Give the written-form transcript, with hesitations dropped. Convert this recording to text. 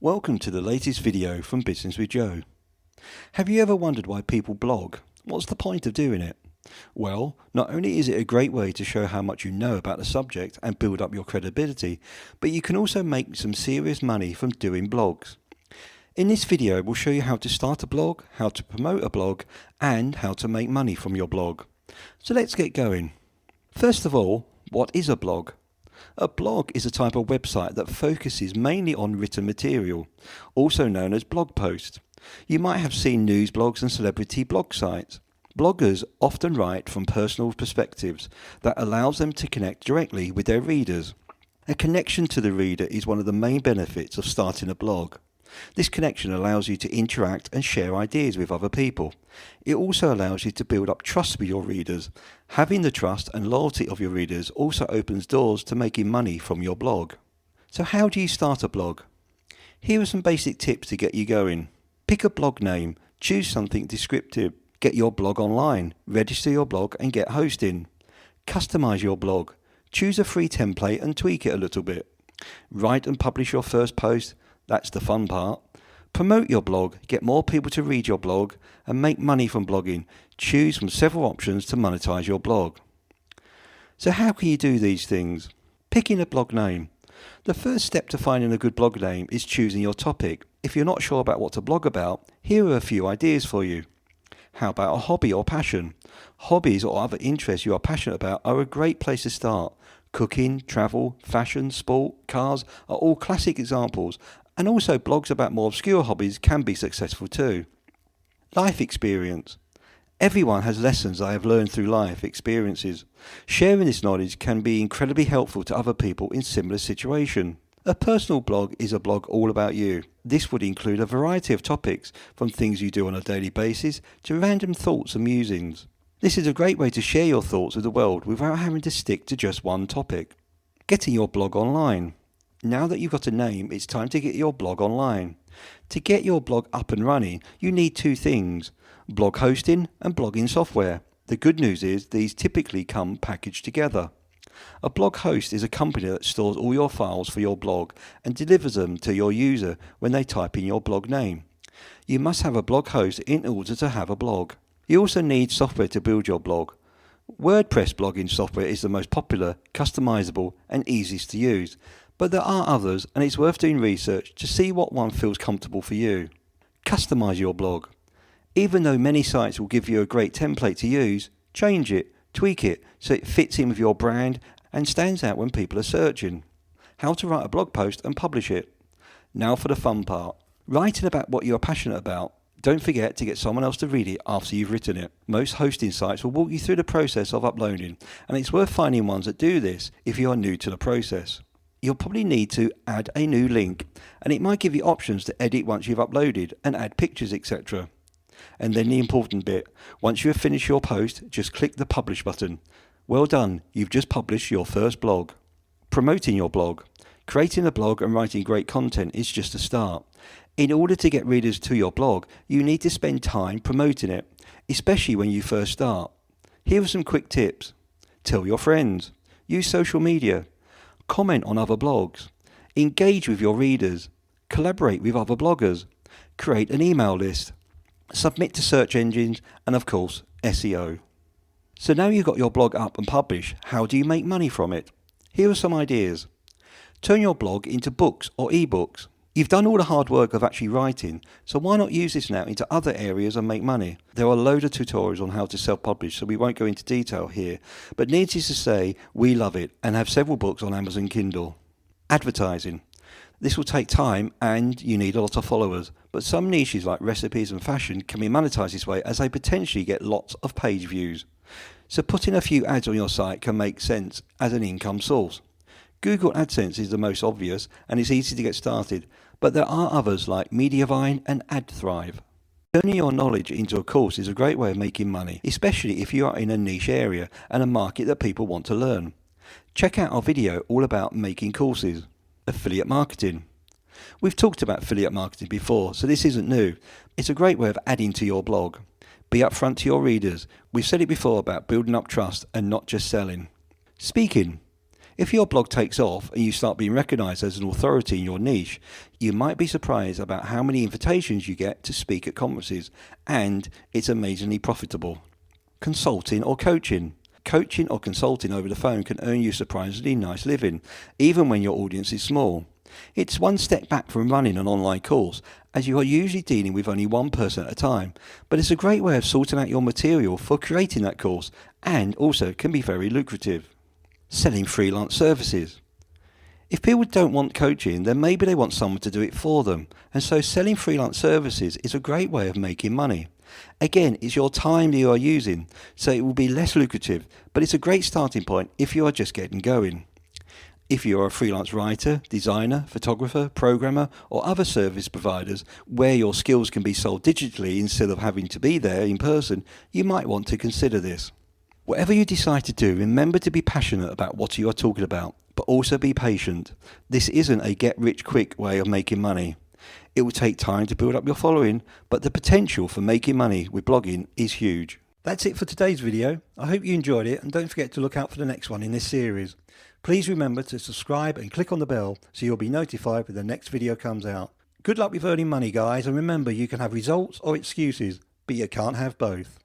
Welcome to the latest video from Business with Joe. Have you ever wondered why people blog? What's the point of doing it? Well, not only is it a great way to show how much you know about the subject and build up your credibility, but you can also make some serious money from doing blogs. In this video, we'll show you how to start a blog, how to promote a blog, and how to make money from your blog. So let's get going. First of all, what is a blog? A blog is a type of website that focuses mainly on written material, also known as blog posts. You might have seen news blogs and celebrity blog sites. Bloggers often write from personal perspectives that allows them to connect directly with their readers. A connection to the reader is one of the main benefits of starting a blog. This connection allows you to interact and share ideas with other people. It also allows you to build up trust with your readers. Having the trust and loyalty of your readers also opens doors to making money from your blog. So how do you start a blog? Here are some basic tips to get you going. Pick a blog name, choose something descriptive, get your blog online, register your blog and get hosting. Customize your blog, choose a free template and tweak it a little bit. Write and publish your first post. That's the fun part. Promote your blog, get more people to read your blog, and make money from blogging. Choose from several options to monetize your blog. So how can you do these things? Picking a blog name. The first step to finding a good blog name is choosing your topic. If you're not sure about what to blog about, here are a few ideas for you. How about a hobby or passion? Hobbies or other interests you are passionate about are a great place to start. Cooking, travel, fashion, sport, cars are all classic examples. And also blogs about more obscure hobbies can be successful too. Life experience. Everyone has lessons they have learned through life experiences. Sharing this knowledge can be incredibly helpful to other people in similar situations. A personal blog is a blog all about you. This would include a variety of topics, from things you do on a daily basis to random thoughts and musings. This is a great way to share your thoughts with the world without having to stick to just one topic. Getting your blog online. Now that you've got a name, it's time to get your blog online. To get your blog up and running, you need two things: blog hosting and blogging software. The good news is these typically come packaged together. A blog host is a company that stores all your files for your blog and delivers them to your user when they type in your blog name. You must have a blog host in order to have a blog. You also need software to build your blog. WordPress blogging software is the most popular, customizable and easiest to use. But there are others, and it's worth doing research to see what one feels comfortable for you. Customize your blog. Even though many sites will give you a great template to use, change it, tweak it so it fits in with your brand and stands out when people are searching. How to write a blog post and publish it. Now for the fun part. Writing about what you are passionate about. Don't forget to get someone else to read it after you've written it. Most hosting sites will walk you through the process of uploading, and it's worth finding ones that do this if you are new to the process. You'll probably need to add a new link, and it might give you options to edit once you've uploaded and add pictures, etc. And then the important bit, once you have finished your post, just click the publish button. Well done, you've just published your first blog. Promoting your blog. Creating a blog and writing great content is just a start. In order to get readers to your blog, you need to spend time promoting it, especially when you first start. Here are some quick tips. Tell your friends. Use social media. Comment on other blogs. Engage with your readers. Collaborate with other bloggers. Create an email list. Submit to search engines and of course SEO. So now you've got your blog up and published, how do you make money from it? Here are some ideas. Turn your blog into books or ebooks. You've done all the hard work of actually writing, so why not use this now into other areas and make money? There are a load of tutorials on how to self-publish, so we won't go into detail here, but needless to say, we love it and have several books on Amazon Kindle. Advertising. This will take time and you need a lot of followers, but some niches like recipes and fashion can be monetized this way as they potentially get lots of page views. So putting a few ads on your site can make sense as an income source. Google AdSense is the most obvious and it's easy to get started, but there are others like Mediavine and AdThrive. Turning your knowledge into a course is a great way of making money, especially if you are in a niche area and a market that people want to learn. Check out our video all about making courses. Affiliate marketing. We've talked about affiliate marketing before, so this isn't new. It's a great way of adding to your blog. Be upfront to your readers. We've said it before about building up trust and not just selling. Speaking. If your blog takes off and you start being recognised as an authority in your niche, you might be surprised about how many invitations you get to speak at conferences, and it's amazingly profitable. Consulting or coaching. Coaching or consulting over the phone can earn you surprisingly nice living, even when your audience is small. It's one step back from running an online course, as you are usually dealing with only one person at a time, but it's a great way of sorting out your material for creating that course, and also can be very lucrative. Selling freelance services. If people don't want coaching, then maybe they want someone to do it for them, and so selling freelance services is a great way of making money. Again, it's your time that you are using, so it will be less lucrative, but it's a great starting point if you are just getting going. If you are a freelance writer, designer, photographer, programmer, or other service providers where your skills can be sold digitally instead of having to be there in person, you might want to consider this. Whatever you decide to do, remember to be passionate about what you are talking about, but also be patient. This isn't a get-rich-quick way of making money. It will take time to build up your following, but the potential for making money with blogging is huge. That's it for today's video. I hope you enjoyed it, and don't forget to look out for the next one in this series. Please remember to subscribe and click on the bell so you'll be notified when the next video comes out. Good luck with earning money, guys, and remember you can have results or excuses, but you can't have both.